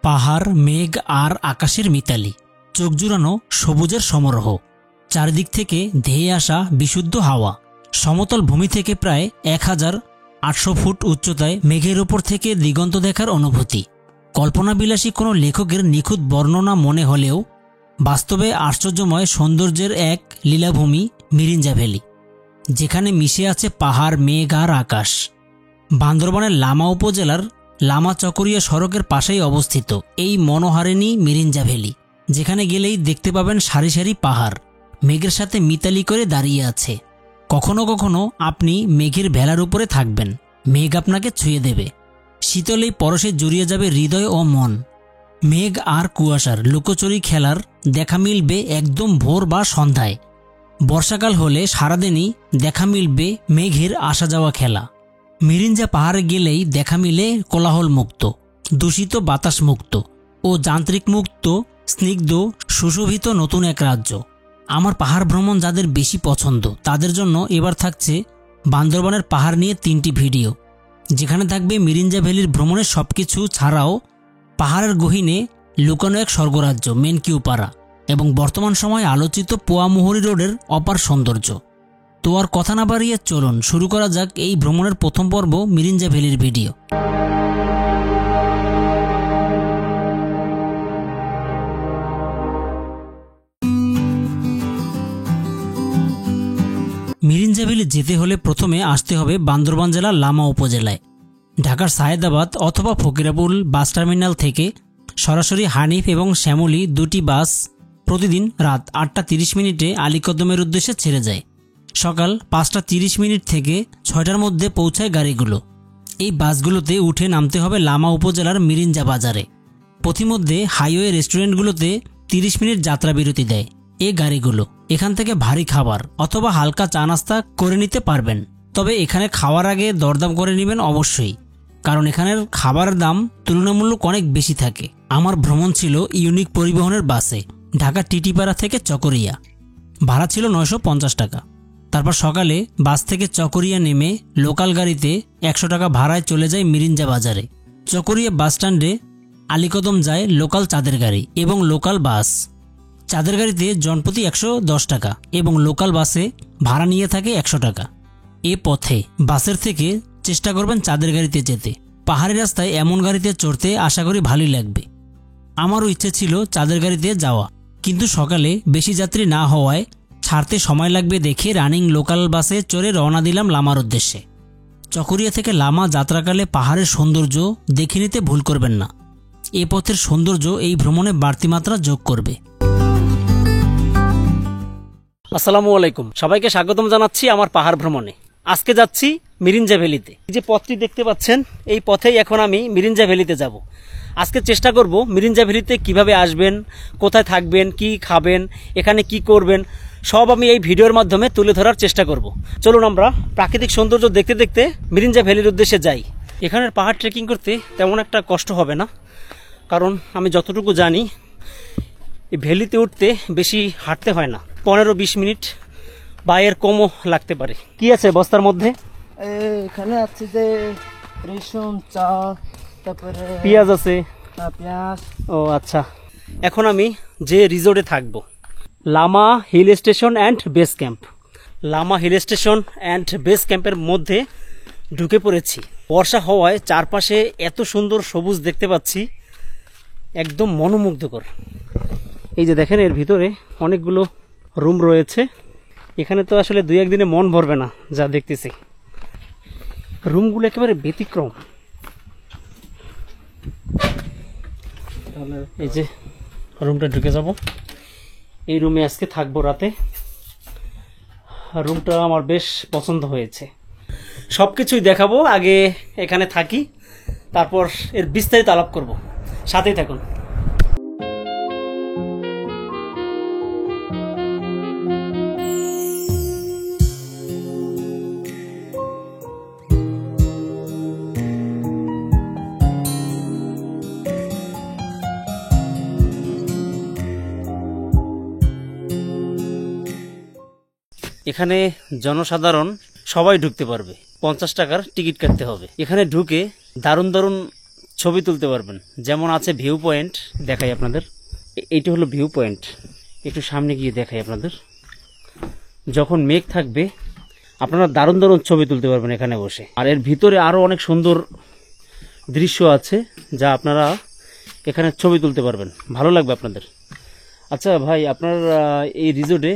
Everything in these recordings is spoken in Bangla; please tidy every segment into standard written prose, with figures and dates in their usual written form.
পাহাড়, মেঘ আর আকাশের মিতালি, চোখ জুড়ানো সবুজের সমারোহ। চারিদিক থেকে ধেয়ে আসা বিশুদ্ধ হাওয়া। সমতল ভূমি থেকে প্রায় 1800 ফুট উচ্চতায় মেঘের ওপর থেকে দিগন্ত দেখার অনুভূতি। কল্পনাবিলাসী কোনো লেখকের নিখুঁত বর্ণনা মনে হলেও বাস্তবে আশ্চর্যময় সৌন্দর্যের এক লীলাভূমি মিরিঞ্জা ভ্যালি, যেখানে মিশে আছে পাহাড়, মেঘ আর আকাশ। বান্দরবানের লামা উপজেলার লামা চকরিয়া সড়কের পাশেই অবস্থিত এই মনোহারিণী মিরিঞ্জা ভ্যালি, যেখানে গেলেই দেখতে পাবেন সারি সারি পাহাড় মেঘের সাথে মিতালি করে দাঁড়িয়ে আছে। কখনো কখনো আপনি মেঘের ভেলার উপরে থাকবেন, মেঘ আপনাকে ছুঁয়ে দেবে, শীতলেই পরশে জড়িয়ে যাবে হৃদয় ও মন। মেঘ আর কুয়াশার লুকোচুরি খেলার দেখা মিলবে একদম ভোর বা সন্ধ্যায়। বর্ষাকাল হলে সারাদিনই দেখা মিলবে মেঘের আসা যাওয়া খেলা। মিরিঞ্জা পাহাড়ে গেলেই দেখা মিলে কোলাহল মুক্ত, দূষিত বাতাস মুক্ত ও যান্ত্রিক মুক্ত স্নিগ্ধ সুশোভিত নতুন এক রাজ্য। আমার পাহাড় ভ্রমণ যাদের বেশি পছন্দ তাদের জন্য এবার থাকছে বান্দরবানের পাহাড় নিয়ে 3টি ভিডিও, যেখানে থাকবে মিরিঞ্জা ভ্যালির ভ্রমণের সবকিছু ছাড়াও পাহাড়ের গহীনে লুকানো এক স্বর্গরাজ্য মেনকিউপাড়া এবং বর্তমান সময়ে আলোচিত পোয়ামুহুরী রোডের অপার সৌন্দর্য। তো আর কথা না বাড়িয়ে চলুন শুরু করা যাক এই ভ্রমণের প্রথম পর্ব মিরিঞ্জা ভ্যালির ভিডিও। মিরিঞ্জা ভ্যালি যেতে হলে প্রথমে আসতে হবে বান্দরবান জেলার লামা উপজেলায়। ঢাকার সায়েদাবাদ অথবা ফকিরাপুল বাস টার্মিনাল থেকে সরাসরি হানিফ এবং শ্যামলী 2টি বাস প্রতিদিন রাত 8টা 30 মিনিটে আলীকদমের উদ্দেশ্যে ছেড়ে যায়। সকাল 5টা 30 মিনিট থেকে 6টার মধ্যে পৌঁছায় গাড়িগুলো। এই বাসগুলোতে উঠে নামতে হবে লামা উপজেলার মিরিঞ্জা বাজারে। পথিমধ্যে হাইওয়ে রেস্টুরেন্টগুলোতে 30 মিনিট যাত্রা বিরতি দেয় এই গাড়িগুলো। এখান থেকে ভারী খাবার অথবা হালকা চা নাস্তা করে নিতে পারবেন, তবে এখানে খাওয়ার আগে দরদাম করে নেবেন অবশ্যই, কারণ এখানের খাবারের দাম তুলনামূলক অনেক বেশি থাকে। আমার ভ্রমণ ছিল ইউনিক পরিবহনের বাসে ঢাকা টিটিপাড়া থেকে চকরিয়া। ভাড়া ছিল 950 টাকা। তারপর সকালে বাস থেকে চকরিয়া নেমে লোকাল গাড়িতে 100 টাকা ভাড়ায় চলে যায় মিরিঞ্জা বাজারে। চকরিয়া বাসস্ট্যান্ডে আলীকদম যায় লোকাল চাঁদের গাড়ি এবং লোকাল বাস। চাঁদের গাড়িতে জনপ্রতি 110 টাকা এবং লোকাল বাসে ভাড়া নিয়ে থাকে 100 টাকা। এ পথে বাসের থেকে চেষ্টা করবেন চাঁদের গাড়িতে যেতে। পাহাড়ি রাস্তায় এমন গাড়িতে চড়তে আশা করি ভালোই লাগবে। আমারও ইচ্ছে ছিল চাঁদের গাড়িতে যাওয়া, কিন্তু সকালে বেশি যাত্রী না হওয়ায় ছাড়তে সময় লাগবে দেখে রানিং লোকাল বাসে চড়ে রওনা দিলাম লামার উদ্দেশ্যে। চকরিয়া থেকে লামা যাত্রাকালে পাহাড়ের সৌন্দর্য দেখে নিতে ভুল করবেন না। এ পথের সৌন্দর্য এই ভ্রমণে বাড়তি মাত্রা যোগ করবে। আসসালামু আলাইকুম, সবাইকে স্বাগতম জানাচ্ছি আমার পাহাড় ভ্রমণে। আজকে যাচ্ছি মিরিঞ্জা ভ্যালিতে। এই যে পথটি দেখতে পাচ্ছেন, এই পথেই এখন আমি মিরিঞ্জা ভ্যালিতে যাব। আজকে চেষ্টা করব মিরিঞ্জা ভ্যালিতে কিভাবে আসবেন, কোথায় থাকবেন, কি খাবেন, এখানে কি করবেন, সব আমি এই ভিডিওর মাধ্যমে তুলে ধরার চেষ্টা করব। চলুন আমরা প্রাকৃতিক সৌন্দর্য দেখতে দেখতে মিরিঞ্জা ভ্যালির উদ্দেশ্যে যাই। এখানের পাহাড় ট্রেকিং করতে তেমন একটা কষ্ট হবে না, কারণ আমি যতটুকু জানি এই ভ্যালিতে উঠতে বেশি হাঁটতে হয় না, 15-20 মিনিট বা এর কমও লাগতে পারে। কি আছে বস্তার মধ্যে? এখানে আছে যে রেশন, চাল, তারপরে পেঁয়াজ আছে। পেঁয়াজ। ও আচ্ছা, এখন আমি যে রিসোর্টে থাকবো Lama hill station and base camp. Lama hill station and base ক্যাম্পের মধ্যে ঢুকে পড়েছি। বর্ষা হওয়ায় চারপাশে এত সুন্দর সবুজ দেখতে পাচ্ছি, একদম মনোমুগ্ধকর। এই যে দেখেন, এর ভিতরে অনেকগুলো রুম রয়েছে। এখানে তো আসলে 2-1 দিনে মন ভরবে না যা দেখতেছি। রুমগুলো একেবারে ব্যতিক্রম। এই যে রুমটা ঢুকে যাব, এই রুমে আজকে থাকবো রাতে। রুমটা আমার বেশ পছন্দ হয়েছে। সব কিছুই দেখাবো, আগে এখানে থাকি, তারপর এর বিস্তারিত আলাপ করব। সাথেই থাকুন। এখানে জনসাধারণ সবাই ঢুকতে পারবে, 50 টাকার টিকিট কাটতে হবে। এখানে ঢুকে দারুণ দারুণ ছবি তুলতে পারবেন। যেমন আছে ভিউ পয়েন্ট, দেখাই আপনাদের। এইটা হলো ভিউ পয়েন্ট, একটু সামনে গিয়ে দেখাই আপনাদের। যখন মেঘ থাকবে আপনারা দারুণ দারুণ ছবি তুলতে পারবেন এখানে বসে। আর এর ভিতরে আরও অনেক সুন্দর দৃশ্য আছে যা আপনারা এখানে ছবি তুলতে পারবেন, ভালো লাগবে আপনাদের। আচ্ছা ভাই, আপনার এই রিসোর্টে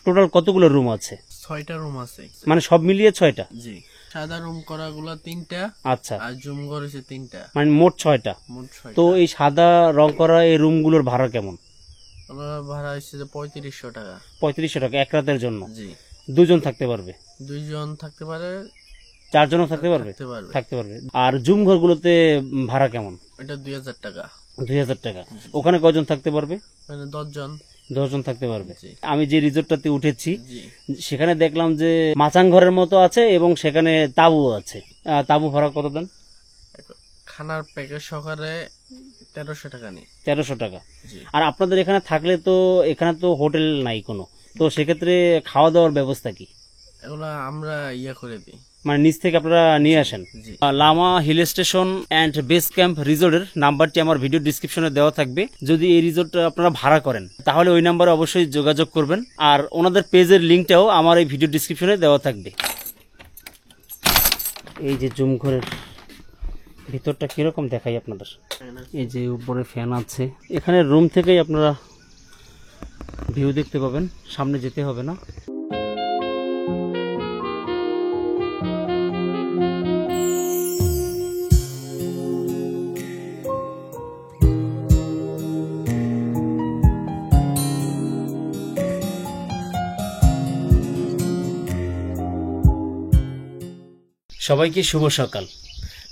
টোটাল কতগুলো রুম আছে? 6টা রুম আছে, মানে সব মিলিয়ে 6টা? জি। সাদা রুম করাগুলো 3টা, আচ্ছা, আর জুম করেছে 3টা, মানে মোট 6টা। মোট 6টা। তো এই সাদা রং করা এই রুমগুলোর ভাড়া কেমন? ওনার ভাড়া হচ্ছে 3500 টাকা। 3500 টাকা এক রাতের জন্য? জি। দুজন থাকতে পারবে? 2জন থাকতে পারে, 4জনও থাকতে পারবে? থাকতে পারবে। আর জুম ঘরগুলোতে ভাড়া কেমন? এটা 2000 টাকা। 2000 টাকা। ওখানে কজন থাকতে পারবে? মানে 10 জন। 10 জন থাকতে পারবে। জি। আমি যে রিসোর্টটাতে উঠেছি জি। সেখানে দেখলাম যে মাচাং ঘরের মতো আছে এবং সেখানে তাঁবু আছে। তাঁবু ভাড়া কত দেন? খানার প্যাকেজ সহকারে 1300 টাকা নেই। 1300 টাকা। জি। আর আপনাদের এখানে থাকলে তো এখানে তো হোটেল নাই কোনো, তো সেক্ষেত্রে খাওয়া দাওয়ার ব্যবস্থা কি? এগুলা আমরা করে দিই, মানে নিচ থেকে আপনারা নিয়ে আসেন? জি। Lama hill station and base camp রিসোর্টের নাম্বারটি আমার ভিডিও ডিসক্রিপশনে দেওয়া থাকবে। যদি এই রিসোর্ট আপনারা ভাড়া করেন তাহলে ওই নাম্বারে অবশ্যই যোগাযোগ করবেন। আর ওনাদের পেজের লিঙ্কটাও আমার এই ভিডিও ডিসক্রিপশনে দেওয়া থাকবে। এই যে জুম ঘরের ভিতরটা কিরকম দেখাই আপনাদের। এই যে উপরে ফ্যান আছে, এখানে রুম থেকেই আপনারা ভিউ দেখতে পাবেন, সামনে যেতে হবে না। সবাইকে শুভ সকাল।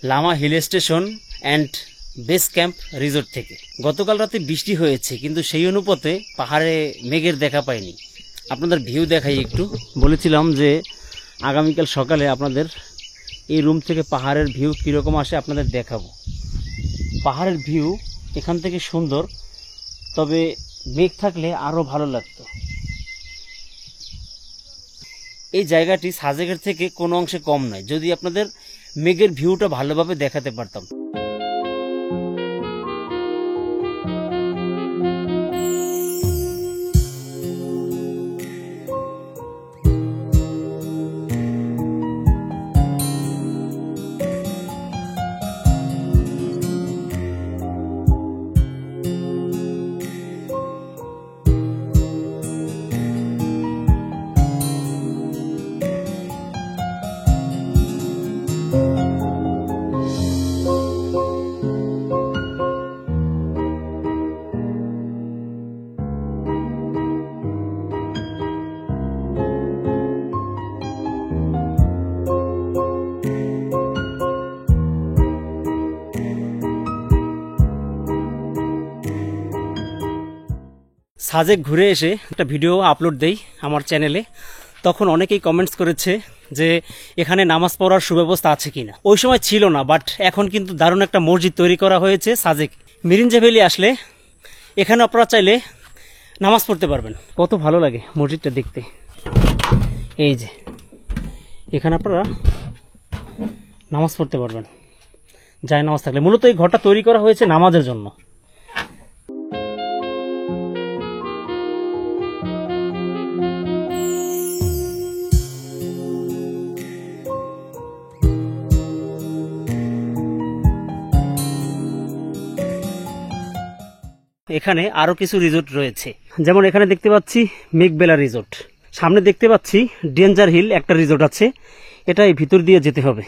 Lama hill station and base camp resort থেকে। গতকাল রাতে বৃষ্টি হয়েছে, কিন্তু সেই অনুপাতে পাহাড়ে মেঘের দেখা পাইনি। আপনাদের ভিউ দেখাই একটু। বলেছিলাম যে আগামীকাল সকালে আপনাদের এই রুম থেকে পাহাড়ের ভিউ কীরকম আসে আপনাদের দেখাবো। পাহাড়ের ভিউ এখান থেকে সুন্দর, তবে মেঘ থাকলে আরও ভালো লাগতো। এই জায়গাটি সাজেকের থেকে কোনো অংশে কম নয়, যদি আপনাদের মেঘের ভিউটা ভালোভাবে দেখাতে পারতাম। সাজেক ঘুরে এসে একটা ভিডিও আপলোড দেই আমার চ্যানেলে, তখন অনেকেই কমেন্টস করেছে যে এখানে নামাজ পড়ার সুব্যবস্থা আছে কিনা। ওই সময় ছিল না, বাট এখন কিন্তু দারুণ একটা মসজিদ তৈরি করা হয়েছে সাজেক। মিরিঞ্জা ভ্যালি আসলে এখানে আপনারা চাইলে নামাজ পড়তে পারবেন। কত ভালো লাগে মসজিদটা দেখতে। এই যে এখানে আপনারা নামাজ পড়তে পারবেন, যায় নামাজ থাকলে। মূলত এই ঘরটা তৈরি করা হয়েছে নামাজের জন্য। এখানে আরো কিছু রিসোর্ট রয়েছে, যেমন এখানে দেখতে পাচ্ছি মেঘবেলা রিসোর্ট, সামনে দেখতে পাচ্ছি ডেঞ্জার হিল একটা রিসোর্ট আছে, এটা এই ভিতর দিয়ে যেতে হবে।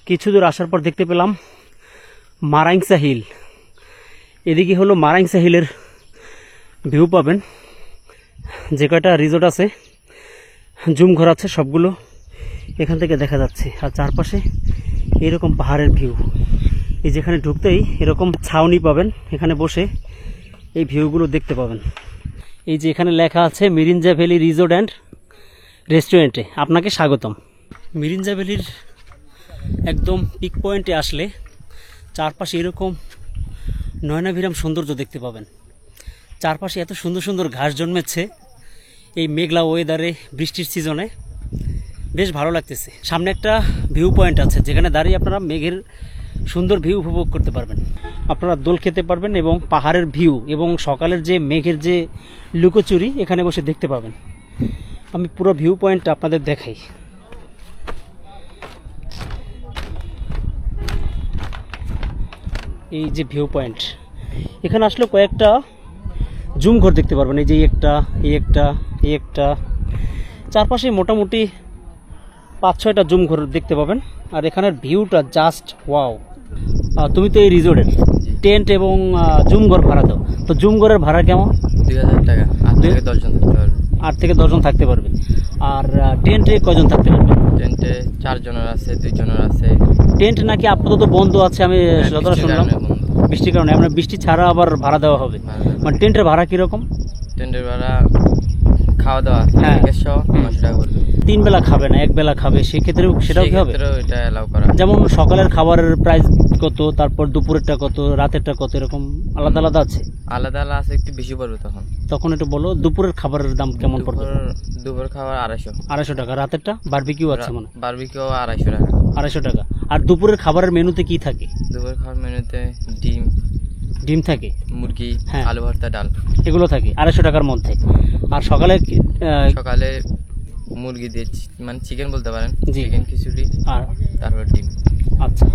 কিছু দূর আসার পর দেখতে পেলাম মারাংসা হিল। এদিকে হলো মারাংসা হিলের ভিউ পাবেন। যে কয়টা রিসোর্ট আছে জুম ঘর আছে সবগুলো এখান থেকে দেখা যাচ্ছে। আর চারপাশে এরকম পাহাড়ের ভিউ। এই যেখানে ঢুকতেই এরকম ছাউনি পাবেন, এখানে বসে এই ভিউগুলো দেখতে পাবেন। এই যে এখানে লেখা আছে মিরিঞ্জা ভ্যালি রিসোর্ট অ্যান্ড রেস্টুরেন্টে আপনাকে স্বাগতম। মিরিঞ্জা ভ্যালির একদম পিক পয়েন্টে আসলে চারপাশে এরকম নয়নাভিরাম সৌন্দর্য দেখতে পাবেন। চারপাশে এত সুন্দর সুন্দর ঘাস জন্মেছে এই মেঘলা ওয়েদারে, বৃষ্টির সিজনে বেশ ভালো লাগতেছে। সামনে একটা ভিউ পয়েন্ট আছে যেখানে দাঁড়িয়ে আপনারা মেঘের সুন্দর ভিউ উপভোগ করতে পারবেন। আপনারা দোল খেতে পারবেন এবং পাহাড়ের ভিউ এবং সকালের যে মেঘের যে লুকোচুরি এখানে বসে দেখতে পাবেন। আমি পুরো ভিউ পয়েন্টটা আপনাদের দেখাই। এই যে ভিউ পয়েন্ট, এখানে আসলে কয়েকটা জুম ঘর দেখতে পারবেন। এই যে এই একটা চারপাশে মোটামুটি 5-6টা জুম ঘর দেখতে পাবেন। আর এখানের ভিউটা জাস্ট ওয়াও। তুমি তো এই রিসোর্টের টেন্ট এবং জুম ঘর ভাড়া দাও, তো জুম ঘরের ভাড়া কেমন? 2000 টাকা, 8 থেকে 10 জন থাকতে পারবে। 8 থেকে 10 জন থাকতে পারবে। আর টেন্টে কয়জন থাকতে পারবে? টেন্টে 4 জনের আছে, 2 জনের আছে। টেন্ট নাকি আপাতত বন্ধ আছে, আমি যতটা শুনলাম বৃষ্টির কারণে। আমরা বৃষ্টি ছাড়া আবার ভাড়া দেওয়া হবে, মানে টেন্টের ভাড়া কিরকম? টেন্টের ভাড়া খাওয়া দাওয়া হ্যাঁ। 900 টাকা পড়বে। 3 বেলা খাবে না, 1 বেলা খাবে, সেক্ষেত্রেও সেটাও কি হবে? সেক্ষেত্রেও এটা অ্যালাউ করা। যেমন সকালের খাবারের প্রাইস কত, তারপর দুপুরেরটা কত, রাতেরটা কত, এরকম আলাদা আলাদা আছে? আলাদা আলাদা আছে, একটু বেশি পড়বে তখন। তখন একটু বলো দুপুরের খাবারের দাম কেমন পড়বে? দুপুর খাবার 250। 250 টাকা। রাতেরটা বারবিকিউ আছে মানে বারবিকিউ 250 টাকা। 250 টাকা। আর দুপুরের খাবারের মেনুতে কি থাকে? দুপুর খাবার মেনুতে ডিম থাকে, মুরগি, হ্যাঁ। আলু ভর্তা, ডাল, এগুলো থাকে 250 টাকার মধ্যে। আর সকালে সকালে মুরগি দিয়ে মানে চিকেন বলতে পারেন, জি। চিকেন খিচুড়ি, আর তারপর ডিম। আচ্ছা,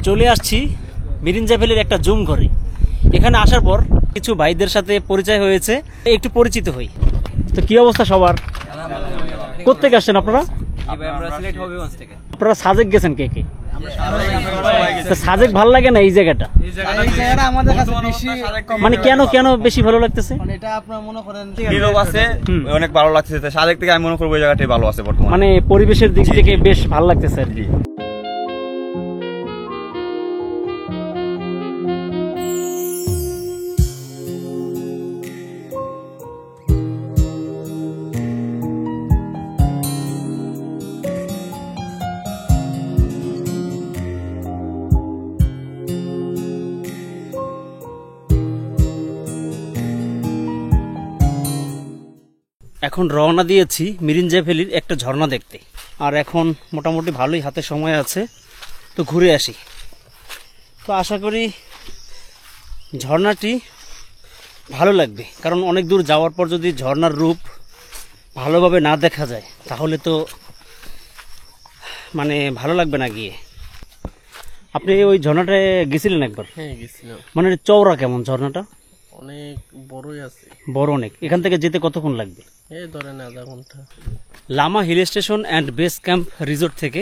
চলে আসছি মিরিঞ্জা ভ্যালির একটা জুম ঘরে। এখানে আসার পর কিছু ভাইদের সাথে পরিচয় হয়েছে, একটু পরিচিত হই। তো কি অবস্থা সবার? কোত্থেকে আসছেন আপনারা? আপনারা সাজেক গেছেন কে কে? তো সাজেক ভালো লাগে না এই জায়গাটা? আমাদের কাছে বেশি মানে কেন কেন বেশি ভালো লাগতেছে? এটা আপনার মনে করেন নীরব আছে, অনেক ভালো লাগছে। সাজেক থেকে আমি মনে করবো এই জায়গাটাই ভালো আছে বর্তমানে, মানে পরিবেশের দিক থেকে বেশ ভালো লাগতেছে আর কি। এখন রওনা দিয়েছি মিরিঞ্জা ভ্যালির একটা ঝর্ণা দেখতে। আর এখন মোটামুটি ভালোই হাতে সময় আছে, তো ঘুরে আসি। তো আশা করি ঝর্ণাটি ভালো লাগবে, কারণ অনেক দূর যাওয়ার পর যদি ঝর্ণার রূপ ভালোভাবে না দেখা যায় তাহলে তো মানে ভালো লাগবে না গিয়ে। আপনি ওই ঝর্ণাটায় গেছিলেন একবার? হ্যাঁ গেছিলাম। মানে চওড়া কেমন ঝর্ণাটা? অনেক বড়ই আছে। বড় অনেক। এখান থেকে যেতে কতক্ষণ লাগবে? এই ধরেন আধা ঘন্টা। Lama hill station and base camp resort থেকে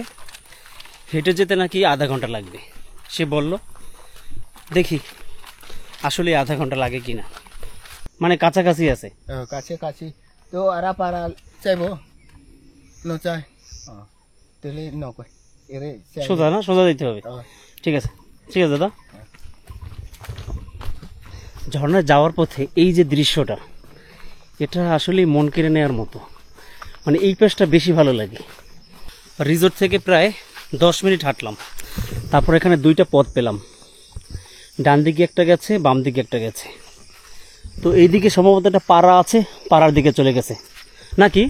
হেঁটে যেতে নাকি আধা ঘন্টা লাগবে সে বলল। দেখি আসলে আধা ঘন্টা লাগে কিনা, মানে কাছাকাছি আছে। কাছে তো আরা পারা চাইবো ন চাই তেলে নকয় এরে সোজা না, সোজা দিতে হবে। ঠিক আছে ঠিক আছে দাদা। ঝর্ণায় যাওয়ার পথে এই যে দৃশ্যটা, এটা আসলে মন কেড়ে নেওয়ার মতো। মানে এই পাশটা বেশি ভালো লাগে। রিসোর্ট থেকে প্রায় 10 মিনিট হাঁটলাম, তারপর এখানে 2টা পথ পেলাম। ডান দিকে একটা গেছে, বাম দিকে একটা গেছে। তো এইদিকে সম্ভবত একটা পাড়া আছে, পাড়ার দিকে চলে গেছে নাকি।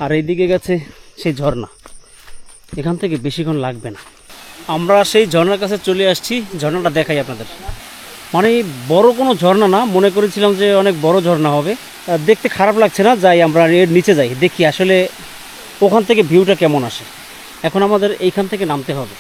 আর এইদিকে গেছে সেই ঝর্ণা। এখান থেকে বেশিক্ষণ লাগবে না। আমরা সেই ঝর্ণার কাছে চলে আসছি। ঝর্ণাটা দেখাই আপনাদের। মানে বড় কোনো ঝর্ণা না, মনে করেছিলাম যে অনেক বড় ঝর্ণা হবে। দেখতে খারাপ লাগছে না, যাই আমরা এর নিচে যাই, দেখি আসলে ওখান থেকে ভিউটা কেমন আসে। এখন আমাদের এইখান থেকে নামতে হবে।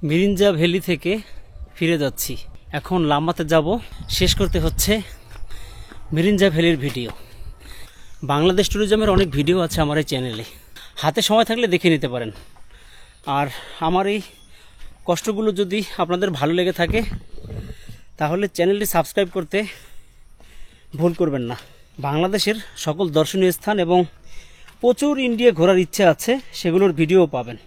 মিরিঞ্জা ভ্যালি থেকে ফিরে যাচ্ছি। এখন লাম্বাতে যাব, শেষ করতে হচ্ছে মিরিঞ্জা ভ্যালির ভিডিও। বাংলাদেশ ট্যুরিজমের অনেক ভিডিও আছে আমার এই চ্যানেলে, হাতে সময় থাকলে দেখে নিতে পারেন। আর আমার এই কষ্টগুলো যদি আপনাদের ভালো লেগে থাকে তাহলে চ্যানেলটি সাবস্ক্রাইব করতে ভুল করবেন না। বাংলাদেশের সকল দর্শনীয় স্থান এবং প্রচুর ইন্ডিয়া ঘোরার ইচ্ছা আছে, সেগুলোর ভিডিও পাবেন।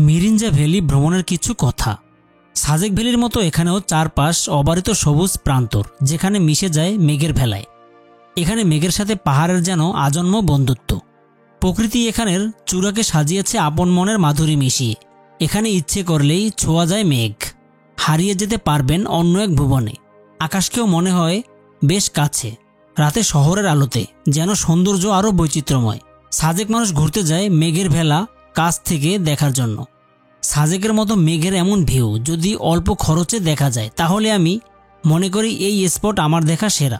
মিরিঞ্জা ভ্যালি ভ্রমণের কিছু কথা। সাজেক ভ্যালির মতো এখানেও চারপাশ অবারিত সবুজ প্রান্তর, যেখানে মিশে যায় মেঘের ভেলায়। এখানে মেঘের সাথে পাহাড়ের যেন আজন্ম বন্ধুত্ব। প্রকৃতি এখানের চূড়াকে সাজিয়েছে আপন মনের মাধুরী মিশিয়ে। এখানে ইচ্ছে করলেই ছোঁয়া যায় মেঘ, হারিয়ে যেতে পারবেন অন্য এক ভুবনে। আকাশকেও মনে হয় বেশ কাছে। রাতে শহরের আলোতে যেন সৌন্দর্য আরও বৈচিত্র্যময়। সাজেক মানুষ ঘুরতে যায় মেঘের ভেলা কাছ থেকে দেখার জন্য। সাজেকের মতো মেঘের এমন ভিউ যদি অল্প খরচে দেখা যায় তাহলে আমি মনে করি এই স্পট আমার দেখা সেরা।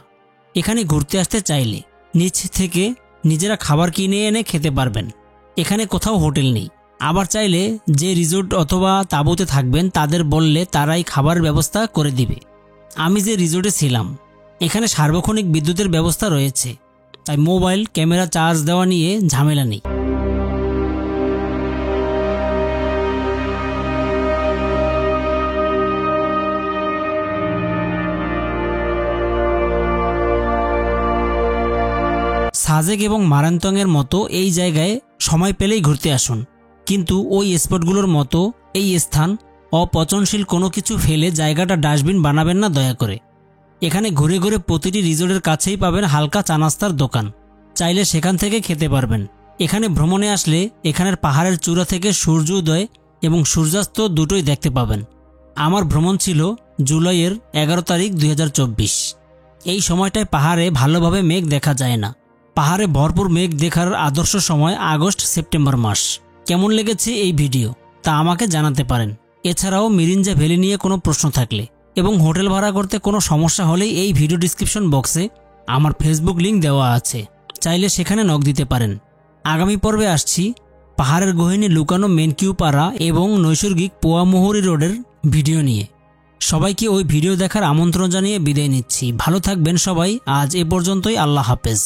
এখানে ঘুরতে আসতে চাইলে নিচ থেকে নিজেরা খাবার কিনে এনে খেতে পারবেন। এখানে কোথাও হোটেল নেই। আবার চাইলে যে রিসোর্ট অথবা তাঁবুতে থাকবেন তাদের বললে তারাই খাবারের ব্যবস্থা করে দিবে। আমি যে রিসোর্টে ছিলাম এখানে সার্বক্ষণিক বিদ্যুতের ব্যবস্থা রয়েছে, তাই মোবাইল ক্যামেরা চার্জ দেওয়া নিয়ে ঝামেলা নেই। সাজেক এবং মারান্তংয়ের মতো এই জায়গায় সময় পেলেই ঘুরতে আসুন, কিন্তু ওই স্পটগুলোর মতো এই স্থান অপচনশীল কোনো কিছু ফেলে জায়গাটা ডাস্টবিন বানাবেন না দয়া করে। এখানে ঘুরে ঘুরে প্রতিটি রিসোর্টের কাছেই পাবেন হালকা চা নাস্তার দোকান, চাইলে সেখান থেকে খেতে পারবেন। এখানে ভ্রমণে আসলে এখানের পাহাড়ের চূড়া থেকে সূর্যোদয় এবং সূর্যাস্ত দুটোই দেখতে পাবেন। আমার ভ্রমণ ছিল জুলাইয়ের 11 তারিখ 2024। এই সময়টায় পাহাড়ে ভালোভাবে মেঘ দেখা যায় না। পাহাড়ে ভরপুর মেঘ দেখার আদর্শ সময় আগস্ট সেপ্টেম্বর মাস। কেমন লেগেছে এই ভিডিও তা আমাকে জানাতে পারেন। এছাড়াও মিরিঞ্জা ভ্যালি নিয়ে কোনো প্রশ্ন থাকলে এবং হোটেল ভাড়া করতে কোনো সমস্যা হলেই এই ভিডিও ডিসক্রিপশন বক্সে আমার ফেসবুক লিংক দেওয়া আছে, চাইলে সেখানে নক দিতে পারেন। আগামী পর্বে আসছি পাহাড়ের গহীনে লুকানো মেনকিউপাড়া এবং নৈসর্গিক পোয়ামুহুরি রোডের ভিডিও নিয়ে। সবাইকে ওই ভিডিও দেখার আমন্ত্রণ জানিয়ে বিদায় নিচ্ছি। ভালো থাকবেন সবাই। আজ এ পর্যন্তই। আল্লাহ হাফেজ।